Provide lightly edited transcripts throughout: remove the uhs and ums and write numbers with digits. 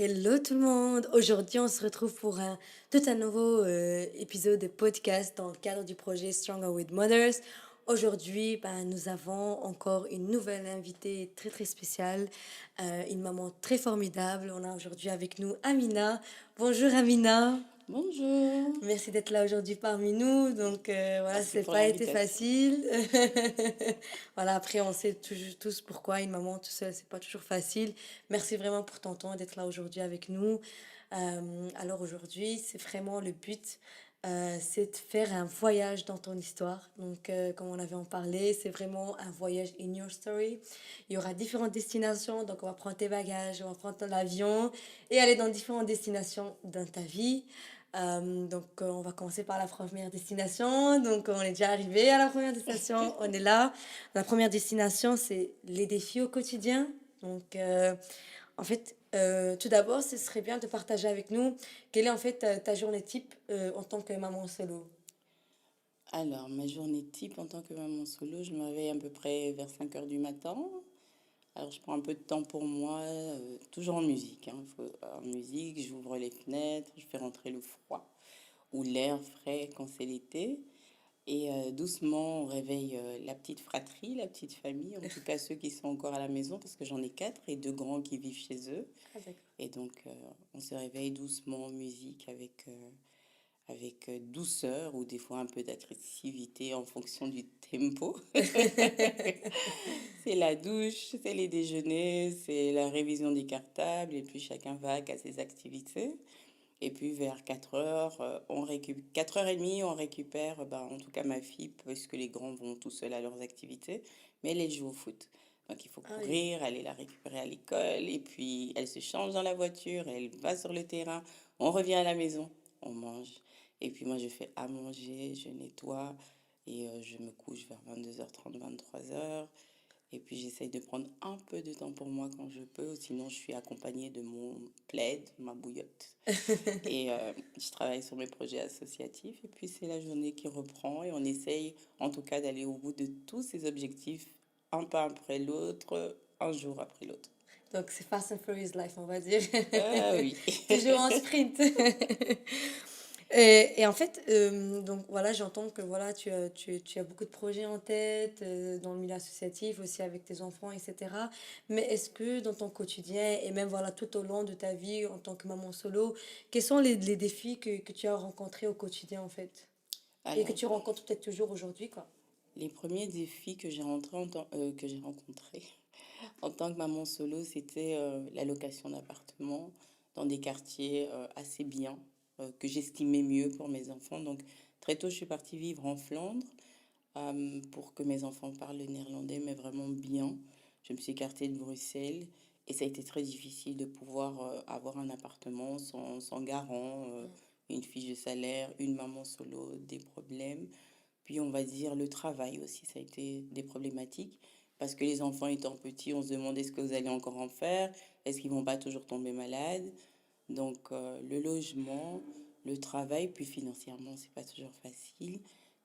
Hello tout le monde! Aujourd'hui, on se retrouve pour tout un nouveau épisode de podcast dans le cadre du projet Stronger with Mothers. Aujourd'hui, nous avons encore une nouvelle invitée très très spéciale, une maman très formidable. On a aujourd'hui avec nous Amina. Bonjour Amina! Bonjour, Merci d'être là aujourd'hui parmi nous. Donc voilà, merci c'est pour pas été l'invitation. facile. Voilà, après on sait tous pourquoi une maman tout seul, c'est pas toujours facile. Merci vraiment pour ton temps d'être là aujourd'hui avec nous. Alors aujourd'hui, c'est vraiment le but, c'est de faire un voyage dans ton histoire. Donc comme on avait en parlé, c'est vraiment un voyage in your story. Il y aura différentes destinations, donc on va prendre tes bagages, on va prendre ton avion et aller dans différentes destinations dans ta vie. On va commencer par la première destination. Donc, on est déjà arrivé à la première destination. On est là. La première destination, c'est les défis au quotidien. Donc, tout d'abord, ce serait bien de partager avec nous quelle est en fait ta journée type en tant que maman solo. Alors, ma journée type en tant que maman solo, je me réveille à peu près vers 5 heures du matin. Alors, je prends un peu de temps pour moi, toujours en musique, hein. En musique, j'ouvre les fenêtres, je fais rentrer le froid ou l'air frais quand c'est l'été. Et doucement, on réveille la petite fratrie, la petite famille, en tout cas ceux qui sont encore à la maison, parce que j'en ai quatre et deux grands qui vivent chez eux. Ah, d'accord. Et donc, on se réveille doucement en musique avec douceur ou des fois un peu d'agressivité en fonction du tempo. C'est la douche, c'est les déjeuners, c'est la révision des cartables et puis chacun va à ses activités. Et puis vers 4 heures, 4h30, on récupère, en tout cas ma fille, puisque les grands vont tout seuls à leurs activités, mais elle joue au foot. Donc il faut Ah oui. courir, aller la récupérer à l'école, et puis elle se change dans la voiture, elle va sur le terrain, on revient à la maison, on mange. Et puis moi je fais à manger, je nettoie, et je me couche vers 22h30, 23h. Et puis j'essaye de prendre un peu de temps pour moi quand je peux, sinon je suis accompagnée de mon plaid, ma bouillotte. Et je travaille sur mes projets associatifs. Et puis c'est la journée qui reprend et on essaye en tout cas d'aller au bout de tous ces objectifs, un pas après l'autre, un jour après l'autre. Donc, c'est Fast and Furious Life, on va dire. Ah oui. Toujours en sprint. Et en fait, donc voilà, j'entends que voilà, tu as beaucoup de projets en tête dans le milieu associatif, aussi avec tes enfants, etc. Mais est-ce que dans ton quotidien et même voilà, tout au long de ta vie en tant que maman solo, quels sont les défis que tu as rencontrés au quotidien en fait? Et que Alors, tu rencontres peut-être toujours aujourd'hui, quoi. les premiers défis que j'ai rencontrés en tant que maman solo, c'était la location d'appartements dans des quartiers assez bien, que j'estimais mieux pour mes enfants. Donc, très tôt, je suis partie vivre en Flandre pour que mes enfants parlent le néerlandais, mais vraiment bien. Je me suis écartée de Bruxelles et ça a été très difficile de pouvoir avoir un appartement sans garant, une fiche de salaire, une maman solo, des problèmes. Puis on va dire le travail aussi, ça a été des problématiques parce que les enfants étant petits, on se demandait ce que vous allez encore en faire, est-ce qu'ils vont pas toujours tomber malades. Donc le logement, le travail, puis financièrement, c'est pas toujours facile.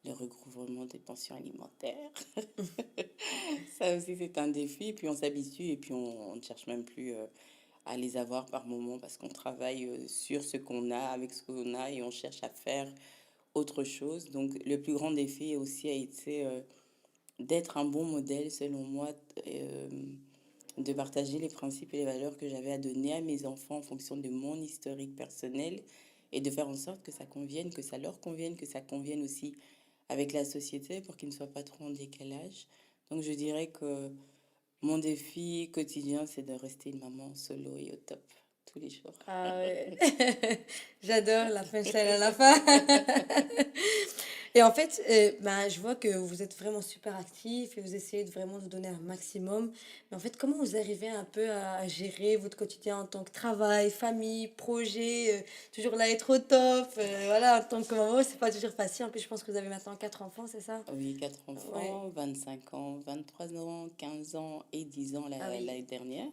Le recouvrement des pensions alimentaires, ça aussi c'est un défi. Puis on s'habitue et puis on ne cherche même plus à les avoir par moment parce qu'on travaille sur ce qu'on a, avec ce qu'on a et on cherche à faire autre chose. Donc le plus grand défi aussi a été d'être un bon modèle selon moi, euh, de partager les principes et les valeurs que j'avais à donner à mes enfants en fonction de mon historique personnel et de faire en sorte que ça convienne, que ça leur convienne, que ça convienne aussi avec la société pour qu'ils ne soient pas trop en décalage. Donc je dirais que mon défi quotidien, c'est de rester une maman solo et au top tous les jours. Ah ouais. J'adore la punchline à la fin. Et en fait, je vois que vous êtes vraiment super actif et vous essayez de vraiment de donner un maximum. Mais en fait, comment vous arrivez un peu à gérer votre quotidien en tant que travail, famille, projet, toujours là être au top, voilà, en tant que maman, c'est pas toujours facile. En plus, je pense que vous avez maintenant quatre enfants, c'est ça? Oui, quatre Ouais. enfants, 25 ans, 23 ans, 15 ans et 10 ans Ah oui. l'année dernière.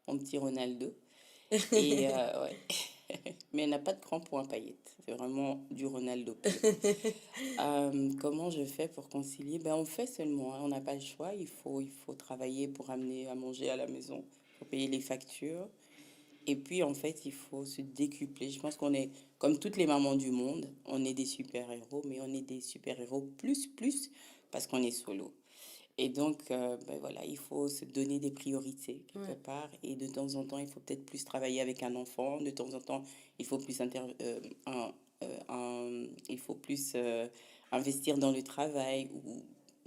Mon petit Ronaldo. Et ouais. Mais elle n'a pas de crampons à paillettes. C'est vraiment du Ronaldo pur. Comment je fais pour concilier? Ben, on fait seulement, hein. On n'a pas le choix. Il faut travailler pour amener à manger à la maison. Il faut payer les factures. Et puis, en fait, il faut se décupler. Je pense qu'on est, comme toutes les mamans du monde, on est des super-héros, mais on est des super-héros plus, parce qu'on est solo. Et donc, ben voilà, il faut se donner des priorités quelque Ouais, part. Et de temps en temps, il faut peut-être plus travailler avec un enfant. De temps en temps, il faut plus, il faut plus investir dans le travail ou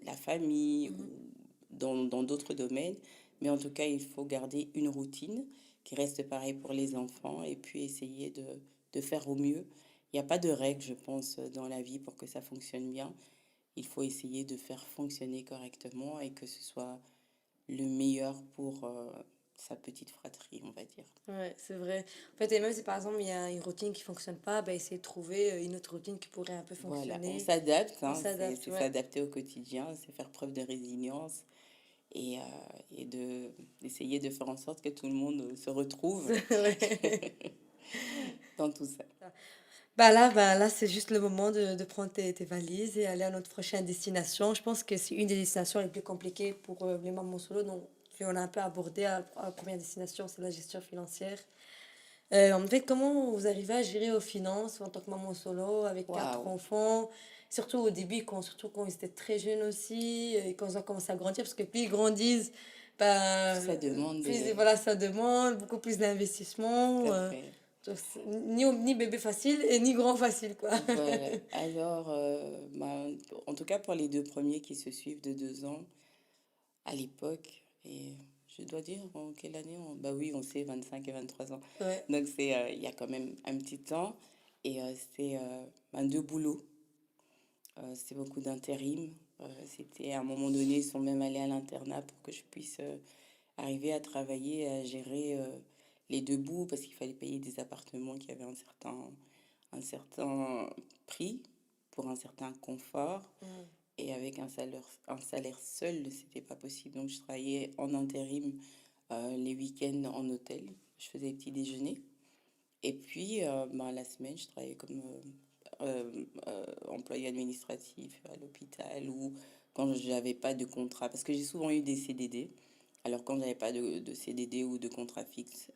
la famille ou mhm, dans d'autres domaines. Mais en tout cas, il faut garder une routine qui reste pareil pour les enfants et puis essayer de faire au mieux. Il n'y a pas de règle, je pense, dans la vie pour que ça fonctionne bien. Il faut essayer de faire fonctionner correctement et que ce soit le meilleur pour sa petite fratrie, on va dire. ouais, c'est vrai. En fait, et même si par exemple il y a une routine qui fonctionne pas, ben essayer de trouver une autre routine qui pourrait un peu Voilà, on fonctionner. s'adapte, On hein, s'adapte, c'est ouais. s'adapter au quotidien, c'est faire preuve de résilience et, d'essayer de faire en sorte que tout le monde se retrouve Ouais. dans tout ça. Bah là, c'est juste le moment de prendre tes valises et aller à notre prochaine destination. Je pense que c'est une des destinations les plus compliquées pour les mamans solo. Donc, on a un peu abordé à la première destination, c'est la gestion financière. En fait, comment vous arrivez à gérer vos finances en tant que maman solo avec quatre Waouh, enfants? Surtout au début, surtout quand ils étaient très jeunes aussi, et quand ils ont commencé à grandir, parce que plus ils grandissent, bah, ça demande plus de... voilà, ça demande beaucoup plus Tout d'investissement. à fait. Donc, ni bébé facile et ni grand facile, quoi. Voilà. Alors, ben, en tout cas pour les deux premiers qui se suivent de 2 ans, à l'époque, et je dois dire en quelle année bah oui, on sait 25 et 23 ans. Ouais. Donc c'est il y a quand même un petit temps et c'est ben, deux boulots. C'est beaucoup d'intérim. C'était à un moment donné, ils sont même allés à l'internat pour que je puisse arriver à travailler, à gérer les deux bouts parce qu'il fallait payer des appartements qui avaient un certain prix pour un certain confort. Mm. Et avec un salaire seul, c'était pas possible. Donc, je travaillais en intérim les week-ends en hôtel. Je faisais des petits déjeuners. Et puis, ben, la semaine, je travaillais comme employé administratif à l'hôpital ou quand j'avais pas de contrat. Parce que j'ai souvent eu des CDD. Alors, quand j'avais pas de CDD ou de contrat fixe,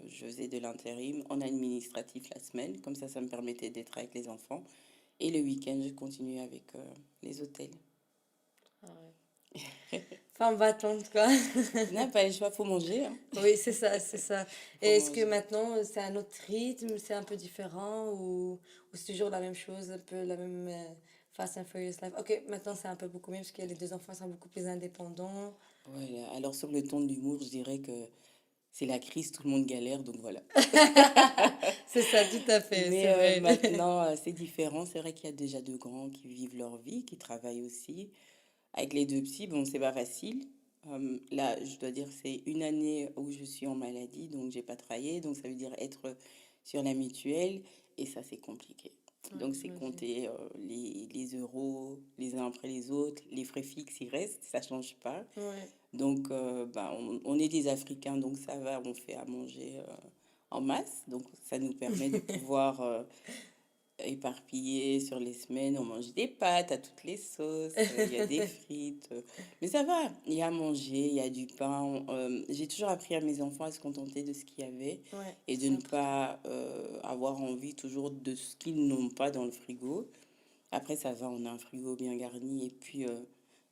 je faisais de l'intérim en administratif la semaine. Comme ça me permettait d'être avec les enfants. Et le week-end, je continuais avec les hôtels. Ah ouais. Femme battante, quoi. On n'a pas le choix, faut manger, hein. Oui, c'est ça, c'est ça. Et Faut est-ce que manger. maintenant, c'est un autre rythme, c'est un peu différent ou c'est toujours la même chose, un peu la même Fast and Furious Life? Ok, maintenant c'est un peu beaucoup mieux parce que les deux enfants sont beaucoup plus indépendants. Voilà. Alors sur le ton de l'humour, je dirais que c'est la crise, tout le monde galère, donc voilà. C'est ça, tout à fait, Mais c'est vrai. maintenant, c'est différent. C'est vrai qu'il y a déjà deux grands qui vivent leur vie, qui travaillent aussi. Avec les deux petits, bon, c'est pas facile. Là, je dois dire, c'est une année où je suis en maladie, donc j'ai pas travaillé. Donc ça veut dire être sur la mutuelle, et ça, c'est compliqué. Ouais, Donc c'est j'imagine. compter les euros les uns après les autres. Les frais fixes, ils restent, ça change pas. Ouais. Donc, bah, on est des Africains, donc ça va, on fait à manger en masse. Donc, ça nous permet de pouvoir éparpiller sur les semaines. On mange des pâtes à toutes les sauces, il y a des frites. Mais ça va, il y a à manger, il y a du pain. J'ai toujours appris à mes enfants à se contenter de ce qu'il y avait Ouais, et de c'est ne important. pas avoir envie toujours de ce qu'ils n'ont pas dans le frigo. Après, ça va, on a un frigo bien garni. Et puis,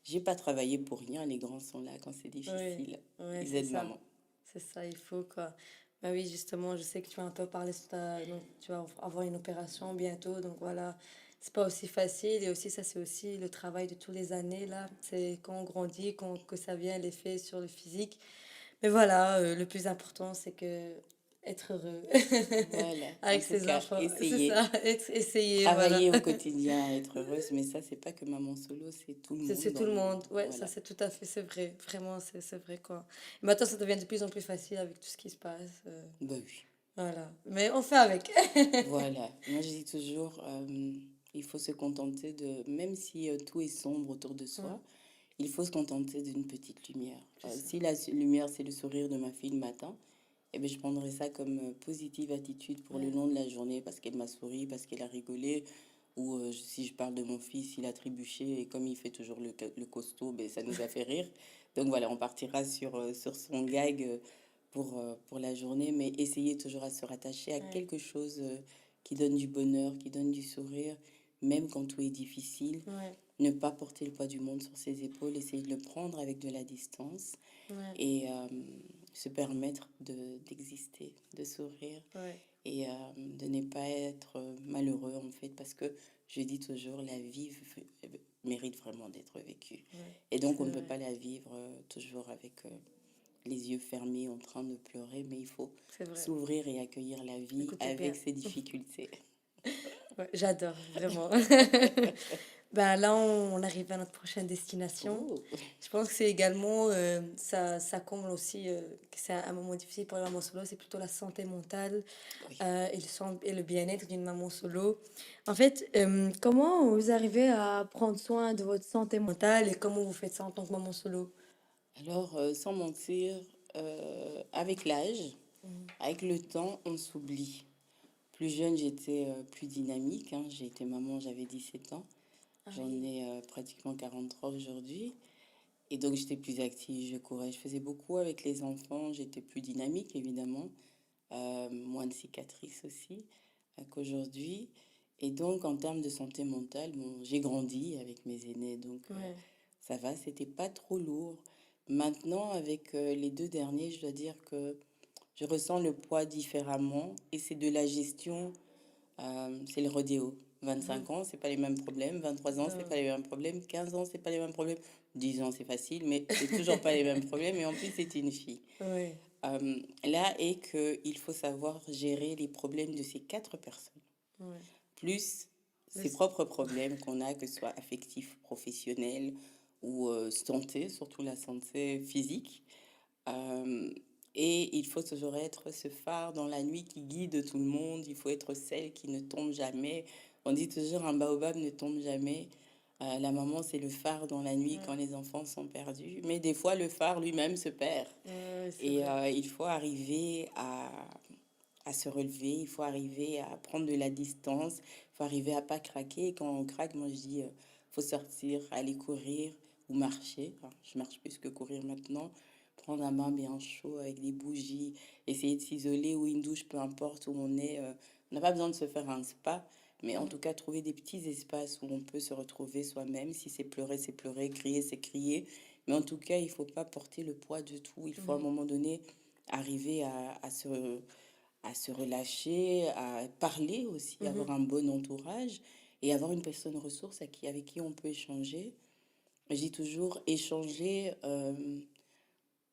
j'ai pas travaillé pour rien. Les grands sont là quand c'est Oui, difficile. ouais, Ils c'est aident ça. maman. C'est ça, il faut quoi. Bah oui, justement, je sais que tu vas un peu parler sur donc tu vas avoir une opération bientôt, donc voilà, c'est pas aussi facile et aussi ça c'est aussi le travail de tous les années là, c'est quand on grandit, que ça vient l'effet sur le physique. Mais voilà, le plus important c'est que être heureux Voilà. En avec tout ses cas, enfants, c'est essayez. ça, être essayer, voilà. Travailler au quotidien, être heureuse. Mais ça, c'est pas que maman solo, c'est tout le monde C'est tout dans le le... monde, ouais, ça Voilà. c'est tout à fait, c'est vrai, vraiment c'est vrai quoi. Et maintenant ça devient de plus en plus facile avec tout ce qui se passe. Bah oui. Voilà. Mais on fait avec. Voilà. Moi, je dis toujours, il faut se contenter de... Même si tout est sombre autour de Mm, soi, il faut se contenter d'une petite lumière. c'est ça. Si la lumière, c'est le sourire de ma fille le matin, eh bien, je prendrai ça comme positive attitude pour le Ouais. long de la journée parce qu'elle m'a souri, parce qu'elle a rigolé. Ou si je parle de mon fils, il a trébuché et comme il fait toujours le costaud, ben, ça nous a fait rire. Donc voilà, on partira sur son gag pour la journée, mais essayer toujours à se rattacher à Ouais, quelque chose qui donne du bonheur, qui donne du sourire, même quand tout est difficile. ouais, Ne pas porter le poids du monde sur ses épaules, essayer de le prendre avec de la distance ouais, et se permettre d'exister, de sourire ouais, et de ne pas être malheureux en fait, parce que je dis toujours, la vie mérite vraiment d'être vécue. ouais. Et donc on C'est ne peut vrai, pas la vivre toujours avec les yeux fermés en train de pleurer, mais il faut c'est vrai. s'ouvrir et accueillir la vie Écoutez avec bien. ses difficultés. Ouais, j'adore, vraiment. Ben là, on arrive à notre prochaine destination. Oh, Je pense que c'est également, ça comble aussi, que c'est un moment difficile pour les mamans solo, c'est plutôt la santé mentale oui. et le bien-être d'une maman solo. En fait, comment vous arrivez à prendre soin de votre santé mentale et comment vous faites ça en tant que maman solo? Alors, sans mentir, avec l'âge, Mhm. avec le temps, on s'oublie. Plus jeune, j'étais plus dynamique, hein. J'ai été maman, j'avais 17 ans. Ah J'en oui. ai pratiquement 43 aujourd'hui. Et donc, j'étais plus active, je courais, je faisais beaucoup avec les enfants. J'étais plus dynamique, évidemment. Moins de cicatrices aussi qu'aujourd'hui. Et donc, en termes de santé mentale, bon, j'ai grandi avec mes aînés, donc Ouais. ça va, c'était pas trop lourd. Maintenant, avec les deux derniers, je dois dire que je ressens le poids différemment et c'est de la gestion, c'est le rodéo. Mhm. 25 ans, c'est pas les mêmes problèmes. 23 ans, c'est Non. pas les mêmes problèmes. 15 ans, c'est pas les mêmes problèmes. 10 ans, c'est facile, mais c'est toujours pas les mêmes problèmes. Et en plus, c'est une fille. Ouais. Là est qu'il faut savoir gérer les problèmes de ces quatre personnes, Ouais. plus Le ses s- propres problèmes qu'on a, que ce soit affectifs, professionnels ou santé, surtout la santé physique. Euh, et il faut toujours être ce phare dans la nuit qui guide tout le monde. Il faut être celle qui ne tombe jamais. On dit toujours un baobab ne tombe jamais. La maman, c'est le phare dans la nuit quand Ouais. les enfants sont perdus. Mais des fois, le phare lui-même se perd. Ouais, c'est Et vrai. il faut arriver à se relever, il faut arriver à prendre de la distance, il faut arriver à pas craquer. Et quand on craque, moi je dis, faut sortir, aller courir ou marcher. Enfin, je marche plus que courir maintenant. Prendre un bain bien chaud avec des bougies, essayer de s'isoler ou une douche, peu importe où on est. On n'a pas besoin de se faire un spa, mais en Mhm. tout cas trouver des petits espaces où on peut se retrouver soi-même. Si c'est pleurer, crier, c'est crier. Mais en tout cas, il faut pas porter le poids de tout. Il faut à un Mhm. moment donné arriver à se relâcher, à parler aussi, avoir Mhm. un bon entourage et avoir une personne ressource avec qui on peut échanger. Je dis toujours échanger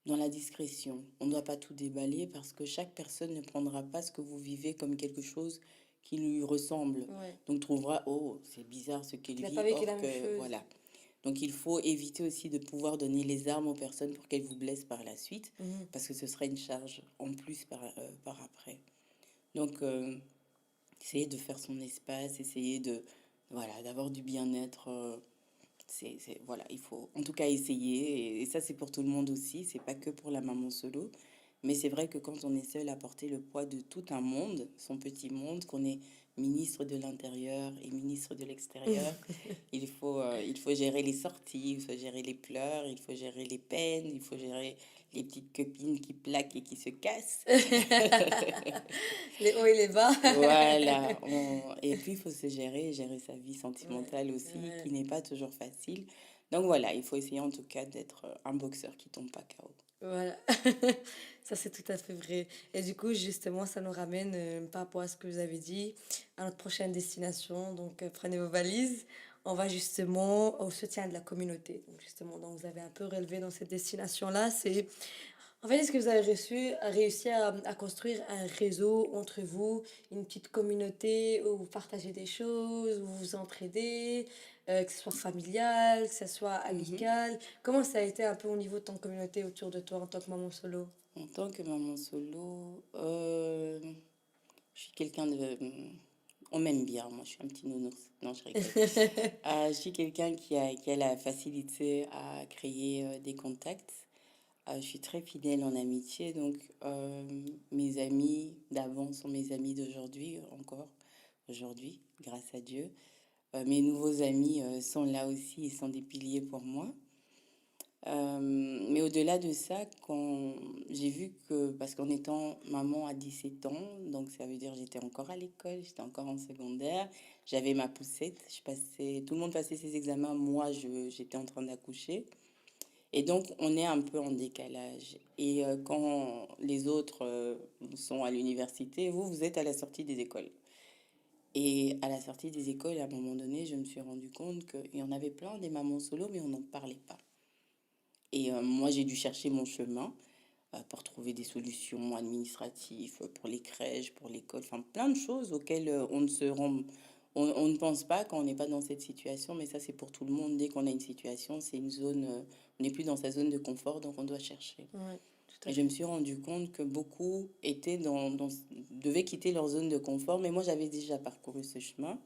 dans la discrétion. On ne doit pas tout déballer parce que chaque personne ne prendra pas ce que vous vivez comme quelque chose qui lui ressemble. Ouais. Donc trouvera, oh, c'est bizarre ce qu'il Qui n'a pas vit, vécu la or même que chose. voilà. Donc il faut éviter aussi de pouvoir donner les armes aux personnes pour qu'elles vous blessent par la suite, Mhm. parce que ce sera une charge en plus par après. Donc essayer de faire son espace, essayer de voilà, d'avoir du bien-être. Voilà, il faut en tout cas essayer. Et ça, c'est pour tout le monde aussi. C'est pas que pour la maman solo. Mais c'est vrai que quand on est seul à porter le poids de tout un monde, son petit monde, qu'on est ministre de l'Intérieur et ministre de l'Extérieur, il faut gérer les sorties, il faut gérer les pleurs, il faut gérer les peines, il faut gérer les petites copines qui plaquent et qui se cassent. Les hauts et les bas. Voilà. Et puis, il faut se gérer sa vie Ouais, sentimentale aussi, qui ouais, n'est pas toujours facile. Donc voilà, il faut essayer en tout cas d'être un boxeur qui tombe pas KO. voilà. Ça, c'est tout à fait vrai. Et du coup, justement, ça nous ramène, par rapport à ce que vous avez dit, à notre prochaine destination. Donc, prenez vos valises. On va justement au soutien de la communauté. Donc, justement, donc vous avez un peu relevé dans cette destination-là. C'est En fait, est-ce que vous avez réussi à construire un réseau entre vous, une petite communauté où vous partagez des choses, où vous vous entraidez, que ce soit familial, que ce soit Mhm. amical? Comment ça a été un peu au niveau de ton communauté autour de toi en tant que maman solo? En tant que maman solo, je suis quelqu'un de... On m'aime bien, moi je suis un petit nounours. Non, je rigole. Je suis quelqu'un qui a la facilité à créer des contacts. Je suis très fidèle en amitié, donc mes amis d'avant sont mes amis d'aujourd'hui, encore aujourd'hui, grâce à Dieu. Mes nouveaux amis sont là aussi et sont des piliers pour moi. Mais au-delà de ça, quand j'ai vu que, parce qu'en étant maman à 17 ans, donc ça veut dire j'étais encore à l'école, j'étais encore en secondaire, j'avais ma poussette, tout le monde passait ses examens, moi j'étais en train d'accoucher. Et donc on est un peu en décalage. Et quand les autres sont à l'université, vous êtes à la sortie des écoles. Et à la sortie des écoles, à un moment donné, je me suis rendu compte qu'il y en avait plein des mamans solo, mais on n'en parlait pas. Et moi, j'ai dû chercher mon chemin pour trouver des solutions administratives pour les crèches, pour l'école, enfin plein de choses auxquelles on ne pense pas quand on n'est pas dans cette situation, mais ça c'est pour tout le monde. Dès qu'on a une situation, c'est une zone, on n'est plus dans sa zone de confort, donc on doit chercher. Ouais, tout à Et je me fait. suis rendu compte que beaucoup devaient quitter leur zone de confort, mais moi j'avais déjà parcouru ce chemin.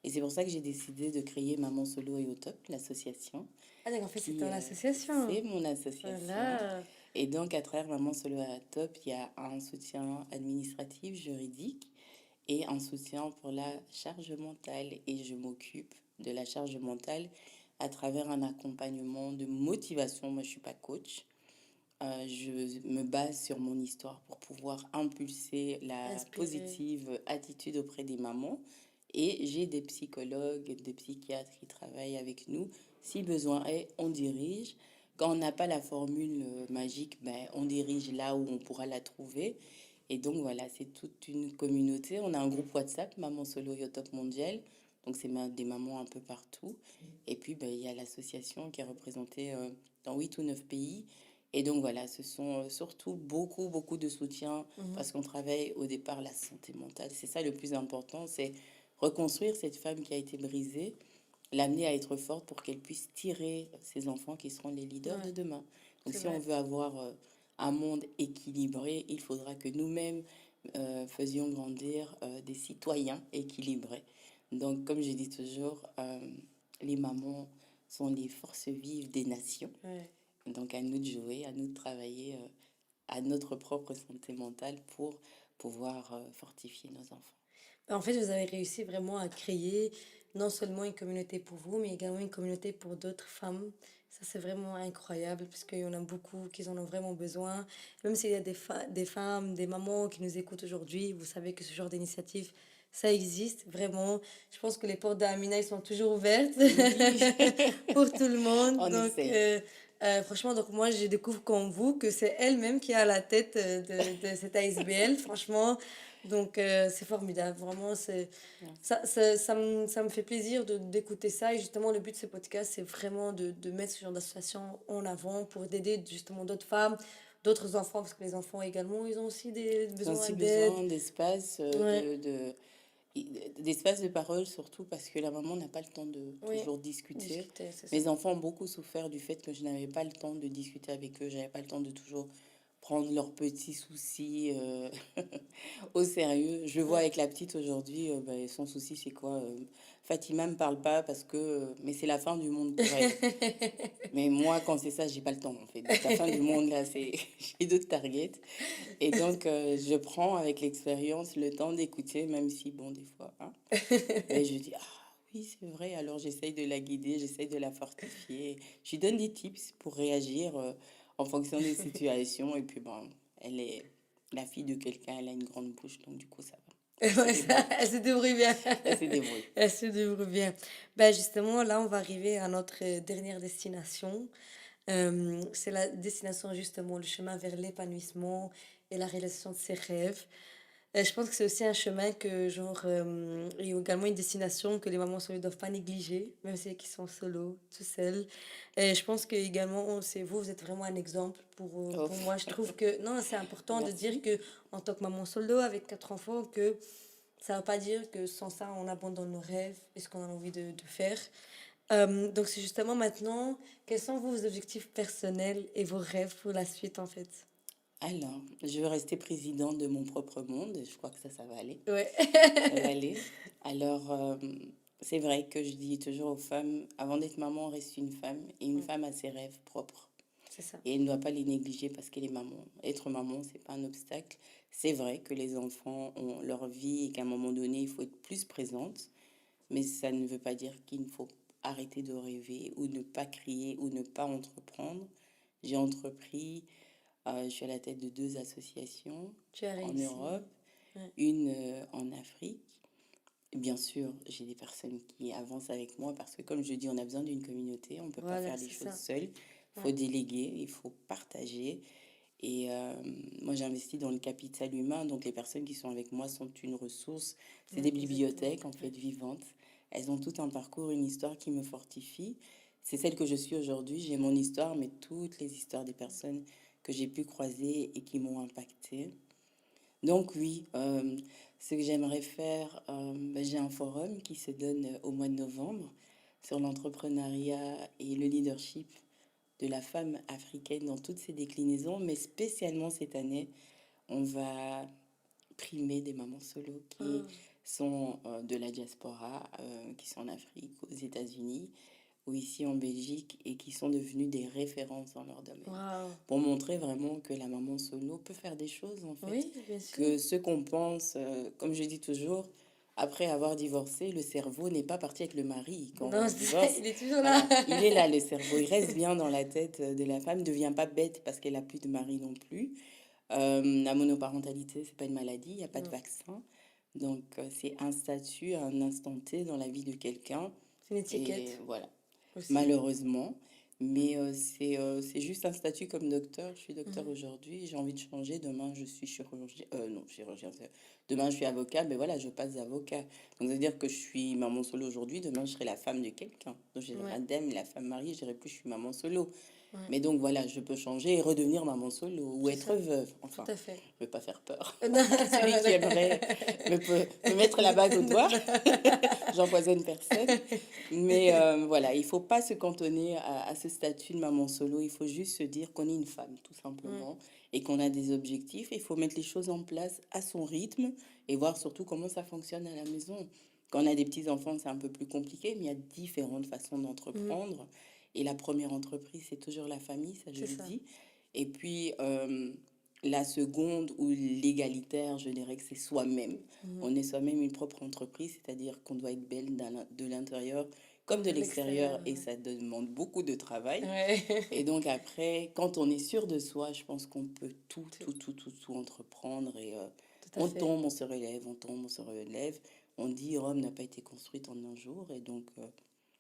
Et c'est pour ça que j'ai décidé de créer Maman Solo et au Top, l'association, Ah, d'accord, en fait, c'est qui, ton association. c'est mon association. Voilà. Et donc, à travers Maman Solo à Top, il y a un soutien administratif, juridique et un soutien pour la charge mentale. Et je m'occupe de la charge mentale à travers un accompagnement de motivation. Moi, je suis pas coach. Je me base sur mon histoire pour pouvoir impulser la Inspiré. positive attitude auprès des mamans. Et j'ai des psychologues, des psychiatres qui travaillent avec nous. Si besoin est, on dirige. Quand on n'a pas la formule magique, ben, on dirige là où on pourra la trouver. Et donc voilà, c'est toute une communauté. On a un groupe WhatsApp, Maman Solo Yo Top Mondial. Donc c'est des mamans un peu partout. Et puis ben, il y a l'association qui est représentée dans 8 ou 9 pays. Et donc voilà, ce sont surtout beaucoup de soutien Mhm. parce qu'on travaille au départ la santé mentale. C'est ça le plus important, c'est reconstruire cette femme qui a été brisée, l'amener à être forte pour qu'elle puisse tirer ses enfants qui seront les leaders de Ouais, demain. Donc c'est si on vrai. veut avoir un monde équilibré, il faudra que nous-mêmes faisions grandir des citoyens équilibrés. Donc comme je dis toujours, les mamans sont les forces vives des nations. Ouais. Donc à nous de jouer, à nous de travailler à notre propre santé mentale pour pouvoir fortifier nos enfants. En fait, vous avez réussi vraiment à créer non seulement une communauté pour vous, mais également une communauté pour d'autres femmes. Ça, c'est vraiment incroyable parce qu'il y en a beaucoup qui en ont vraiment besoin. Même s'il y a des femmes, des mamans qui nous écoutent aujourd'hui, vous savez que ce genre d'initiative, ça existe vraiment. Je pense que les portes d'Amina, ils sont toujours ouvertes Oui, pour tout le monde. on Donc, essaye. franchement, donc moi, je découvre comme vous que c'est elle-même qui est à la tête de cette ASBL. Franchement, donc, c'est formidable, vraiment, Merci. ça me fait plaisir d'écouter ça. Et justement, le but de ce podcast, c'est vraiment de mettre ce genre d'association en avant pour d'aider justement d'autres femmes, d'autres enfants, parce que les enfants également, ils ont aussi des Ils ont besoins aussi d'aide. besoin d'espace, Ouais, d'espace de parole, surtout parce que la maman n'a pas le temps de oui, toujours discuter. discuter, c'est ça. Mes enfants ont beaucoup souffert du fait que je n'avais pas le temps de discuter avec eux, j'avais pas le temps de toujours prendre leurs petits soucis au sérieux. Je le vois Ouais. avec la petite aujourd'hui, ben, son souci c'est quoi? Fatima me parle pas parce que... mais c'est la fin du monde pour elle. Mais moi, quand c'est ça, j'ai pas le temps en fait. Donc la fin du monde là, c'est j'ai d'autres targets. Et donc je prends avec l'expérience le temps d'écouter, même si bon des fois, hein, ben, je dis ah oui c'est vrai. Alors j'essaye de la guider, j'essaye de la fortifier. Je lui donne des tips pour réagir en fonction des situations. Et puis bon, elle est la fille de quelqu'un, elle a une grande bouche, donc du coup ça va. Elle se Ouais, débrouille. elle se débrouille bien. Elle se débrouille. Elle se débrouille bien. Ben justement, là, on va arriver à notre dernière destination. C'est la destination, justement, le chemin vers l'épanouissement et la réalisation de ses rêves. Je pense que c'est aussi un chemin que, genre, et également une destination que les mamans solo ne doivent pas négliger, même celles qui sont solo, tout seules. Et je pense que également, c'est vous, vous êtes vraiment un exemple Oh, pour moi. Je trouve que, non, c'est important de dire merci. que, en tant que maman solo avec 4 enfants, que ça ne veut pas dire que sans ça, on abandonne nos rêves et ce qu'on a envie de faire. Donc, c'est justement maintenant, quels sont vos objectifs personnels et vos rêves pour la suite, en fait? Alors, je veux rester présidente de mon propre monde. Je crois que ça va aller. Ouais, Ça va aller. Alors, c'est vrai que je dis toujours aux femmes, avant d'être maman, on reste une femme. Et une ouais, femme a ses rêves propres. c'est ça. Et elle ne doit pas les négliger parce qu'elle est maman. Être maman, c'est pas un obstacle. C'est vrai que les enfants ont leur vie et qu'à un moment donné, il faut être plus présente. Mais ça ne veut pas dire qu'il ne faut arrêter de rêver ou ne pas crier ou ne pas entreprendre, j'ai entrepris, je suis à la tête de 2 associations Tu as en réussi. Europe, Ouais. une en Afrique. Bien sûr, j'ai des personnes qui avancent avec moi parce que, comme je dis, on a besoin d'une communauté. On ne peut pas Voilà, faire les c'est choses ça. seul. Il faut Ouais. déléguer, il faut partager. Et moi, j'investis dans le capital humain. Donc, les personnes qui sont avec moi sont une ressource. C'est Ouais, des exactement. bibliothèques, en fait, Ouais. vivantes. Elles ont tout un parcours, une histoire qui me fortifie. C'est celle que je suis aujourd'hui. J'ai mon histoire, mais toutes les histoires des personnes que j'ai pu croiser et qui m'ont impactée. Donc oui, ce que j'aimerais faire, j'ai un forum qui se donne au mois de novembre sur l'entrepreneuriat et le leadership de la femme africaine dans toutes ses déclinaisons, mais spécialement cette année, on va primer des mamans solo qui Ah, sont de la diaspora, qui sont en Afrique, aux États-Unis ou ici en Belgique et qui sont devenues des références dans leur domaine. waouh. Pour montrer vraiment que la maman solo peut faire des choses en fait. Oui, bien sûr. Que ce qu'on pense, comme je dis toujours, après avoir divorcé, le cerveau n'est pas parti avec le mari. Quand Non, on c'est ça, divorce, il est toujours là. voilà, il est là le cerveau, il reste bien dans la tête de la femme, ne devient pas bête parce qu'elle a plus de mari non plus. La monoparentalité, c'est pas une maladie, il n'y a pas de Non, vaccin. Donc, c'est un statut à un instant T dans la vie de quelqu'un. c'est une Et étiquette voilà, aussi. malheureusement. Mais c'est juste un statut comme docteur. Je suis docteur Mhm. aujourd'hui, j'ai envie de changer. Demain, je suis chirurgien. Non, chirurgien. Demain, je suis avocat, mais voilà, je passe avocat. Donc, ça veut dire que je suis maman solo aujourd'hui. Demain, je serai la femme de quelqu'un. Donc, je dirai Ouais, madame, la femme mariée, je dirai plus, je suis maman solo. ouais, Mais donc, voilà, je peux changer et redevenir maman solo ou c'est être ça, veuve. tout Enfin, à fait. je ne veux pas faire peur Non, à celui qui voilà. aimerait me mettre la bague au Non, doigt. non. J'empoisonne personne. Mais voilà, il faut pas se cantonner à ce statut de maman solo. Il faut juste se dire qu'on est une femme, tout Ouais, simplement, et qu'on a des objectifs. Il faut mettre les choses en place à son rythme et voir surtout comment ça fonctionne à la maison. Quand on a des petits-enfants, c'est un peu plus compliqué, mais il y a différentes façons mhm, d'entreprendre. Et la première entreprise, c'est toujours la famille, ça je c'est le ça. dis. Et puis, la seconde ou l'égalitaire, je dirais que c'est soi-même. Mhm. On est soi-même une propre entreprise, c'est-à-dire qu'on doit être belle de l'intérieur comme de De l'extérieur, l'extérieur et ouais. ça demande beaucoup de travail. Et Ouais. donc après, quand on est sûr de soi, je pense qu'on peut tout, Tout, tout, tout, tout, tout entreprendre et tout à on fait. tombe, on se relève, on tombe, on se relève. On dit Rome n'a pas été construite en un jour et donc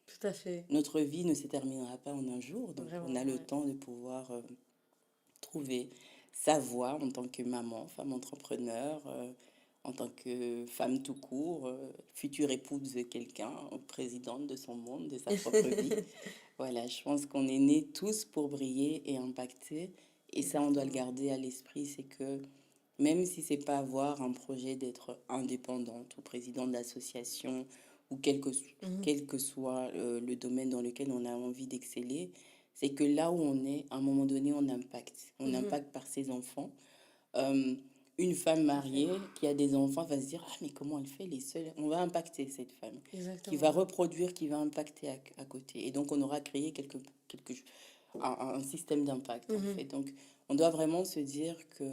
Tout à fait. notre vie ne se terminera pas en un jour. Donc on Vraiment, a le ouais. temps de pouvoir trouver sa voie en tant que maman, femme entrepreneur, en tant que femme tout court, future épouse de quelqu'un, présidente de son monde, de sa propre vie. Voilà, je pense qu'on est nés tous pour briller et impacter. Et ça, on doit le Exactement. garder à l'esprit, c'est que même si c'est pas avoir un projet d'être indépendante ou président d'association ou Mhm, quel que soit le domaine dans lequel on a envie d'exceller, c'est que là où on est, à un moment donné, on impacte. On mhm, impacte par ses enfants. Euh, une femme tout à fait. mariée qui a des enfants va se dire, ah mais comment elle fait les seuls? On va impacter cette femme qui va Exactement. reproduire, qui va impacter à côté. Et donc on aura créé un système d'impact en Mhm, fait. Donc on doit vraiment se dire que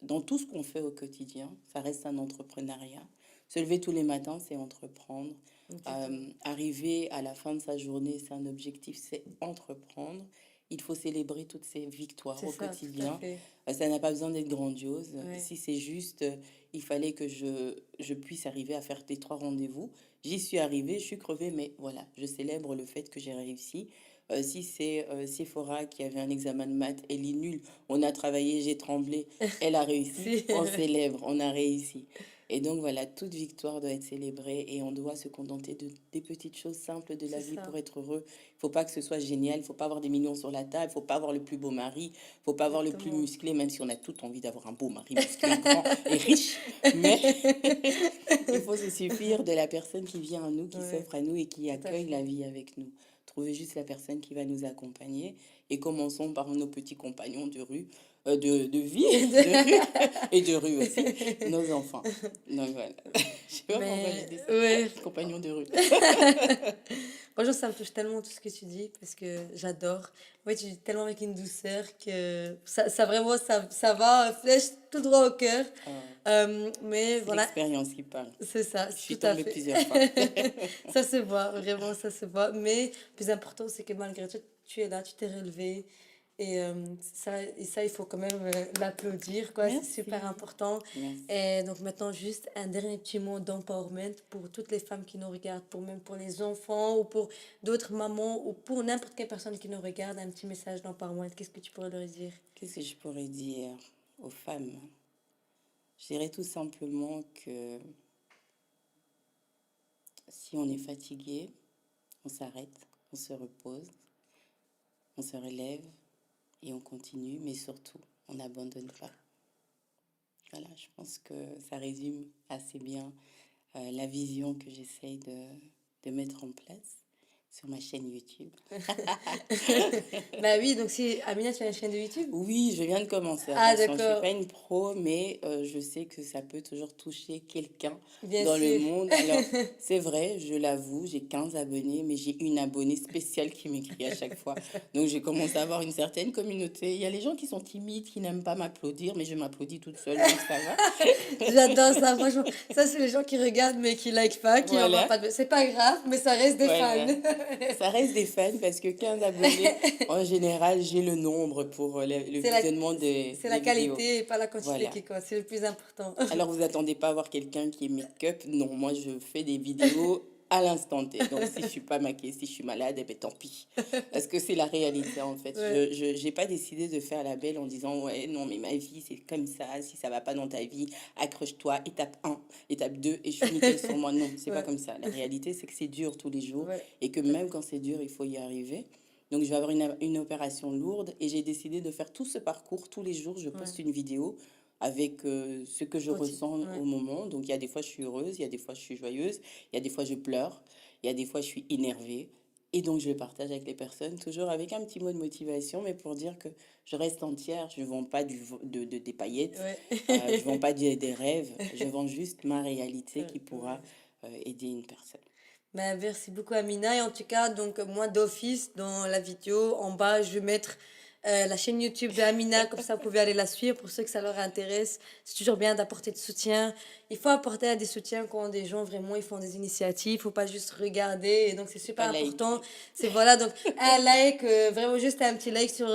dans tout ce qu'on fait au quotidien, ça reste un entrepreneuriat. Se lever tous les matins, c'est entreprendre. exactement. Arriver à la fin de sa journée, c'est un objectif, c'est entreprendre. Il faut célébrer toutes ces victoires C'est au ça, tout à quotidien. fait. Ça n'a pas besoin d'être grandiose. Ouais. Si c'est juste, il fallait que je puisse arriver à faire tes 3 rendez-vous. J'y suis arrivée, je suis crevée, mais voilà, je célèbre le fait que j'ai réussi. Si c'est Sephora qui avait un examen de maths, elle est nulle. On a travaillé, j'ai tremblé, elle a réussi. Si. On célèbre, on a réussi. Et donc voilà, toute victoire doit être célébrée et on doit se contenter des petites choses simples de la C'est vie pour ça. être heureux. Il faut pas que ce soit génial, il faut pas avoir des millions sur la table, il faut pas avoir le plus beau mari, il faut pas avoir le plus Exactement. musclé, même si on a tout envie d'avoir un beau mari musclé, grand et riche. Mais il faut se suffire de la personne qui vient à nous, qui Ouais, s'offre à nous et qui tout à accueille la fait. vie avec nous. Trouver juste la personne qui va nous accompagner et commençons par nos petits compagnons de rue. de vie, de rue et de rue aussi, nos enfants. Donc voilà. Je sais pas pourquoi j'ai Mais dit ça. ouais, Compagnons de rue. franchement, ça me touche tellement tout ce que tu dis parce que j'adore. Ouais, tu dis tellement avec une douceur que ça vraiment, ça va, flèche tout droit au cœur. Ah, Mais c'est voilà, l'expérience qui parle. c'est ça, Je suis tout à tombée fait. plusieurs fois. Ça se voit, vraiment, ça se voit. Mais le plus important, c'est que malgré tout, tu es là, tu t'es relevé. Et ça, il faut quand même l'applaudir, quoi. C'est super Merci. important. Merci. Et donc maintenant, juste un dernier petit mot d'empowerment pour toutes les femmes qui nous regardent, même pour les enfants ou pour d'autres mamans ou pour n'importe quelle personne qui nous regarde, un petit message d'empowerment. Qu'est-ce que tu pourrais leur dire? Qu'est-ce que je pourrais dire aux femmes? Je dirais tout simplement que si on est fatigué, on s'arrête, on se repose, on se relève et on continue, mais surtout, on n'abandonne pas. Voilà, je pense que ça résume assez bien la vision que j'essaye de mettre en place sur ma chaîne YouTube. Bah oui, donc si Amina, tu as une chaîne de YouTube? Oui, je viens de commencer, Ah, attention, je suis d'accord, pas une pro, mais je sais que ça peut toujours toucher quelqu'un bien dans le sûr. monde. Alors, c'est vrai, je l'avoue, j'ai 15 abonnés, mais j'ai une abonnée spéciale qui m'écrit à chaque fois. Donc, j'ai commencé à avoir une certaine communauté. Il y a les gens qui sont timides, qui n'aiment pas m'applaudir, mais je m'applaudis toute seule, donc ça va. J'adore ça, franchement. Ça, c'est les gens qui regardent mais qui like pas, qui envoient Voilà, pas de... C'est pas grave, mais ça reste des fans. voilà. Ça reste des fans parce que 15 abonnés, en général, j'ai le nombre pour le C'est la, visionnement des c'est la les vidéos. qualité et pas la quantité Voilà. qui compte. C'est le plus important. Alors, vous attendez pas à voir quelqu'un qui est make-up. Non, moi, je fais des vidéos à l'instant T. Donc, si je suis pas maquillée, si je suis malade, eh ben, tant pis. Parce que c'est la réalité, en fait. Ouais, J'ai pas décidé de faire la belle en disant, ouais, non, mais ma vie, c'est comme ça. Si ça va pas dans ta vie, accroche-toi. Étape un, étape 2, et je suis nickel sur moi. Non, c'est pas ouais, comme ça. La réalité, c'est que c'est dur tous les jours ouais. et que même quand c'est dur, il faut y arriver. Donc, je vais avoir une opération lourde et j'ai décidé de faire tout ce parcours. Tous les jours, je Ouais. poste une vidéo avec ce que je Continue. ressens Ouais. au moment. Donc, il y a des fois, je suis heureuse, il y a des fois, je suis joyeuse, il y a des fois, je pleure, il y a des fois, je suis énervée. Et donc, je le partage avec les personnes, toujours avec un petit mot de motivation, mais pour dire que je reste entière, je ne vends pas des paillettes, Ouais. je ne vends pas des rêves, je vends juste ma réalité qui pourra Ouais. aider une personne. Ben, merci beaucoup Amina. Et en tout cas, donc moi d'office, dans la vidéo, en bas, je vais mettre la chaîne YouTube de Amina, comme ça vous pouvez aller la suivre pour ceux que ça leur intéresse. C'est toujours bien d'apporter de soutien. Il faut apporter des soutiens quand des gens vraiment ils font des initiatives. Il faut pas juste regarder. Et donc c'est super Pas important. liker. C'est voilà, donc un like, vraiment juste un petit like sur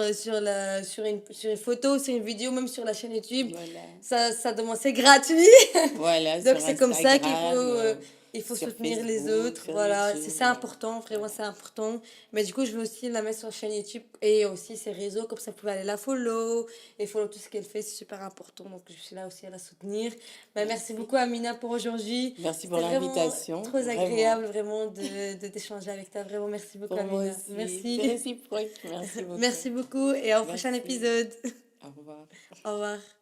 une photo, sur une vidéo, même sur la chaîne YouTube. Voilà. Ça demande, c'est gratuit. Voilà, Donc sur c'est comme ça qu'il faut, Instagram, il faut sur soutenir les Facebook, autres. sur Voilà, YouTube. c'est important, vraiment Voilà. c'est important. Mais du coup, je vais aussi la mettre sur la chaîne YouTube et aussi ses réseaux, comme ça vous pouvez aller la follow et follow tout ce qu'elle fait, c'est super important. Donc je suis là aussi à la soutenir. Ben, merci Merci. beaucoup Amina pour aujourd'hui. Merci pour C'était vraiment l'invitation, très vraiment. agréable vraiment de d'échanger avec toi. Vraiment merci beaucoup Pour moi Amina. aussi. C'est Merci. réciproque. Merci beaucoup. Merci beaucoup et au prochain Merci. épisode. Au revoir. Au revoir.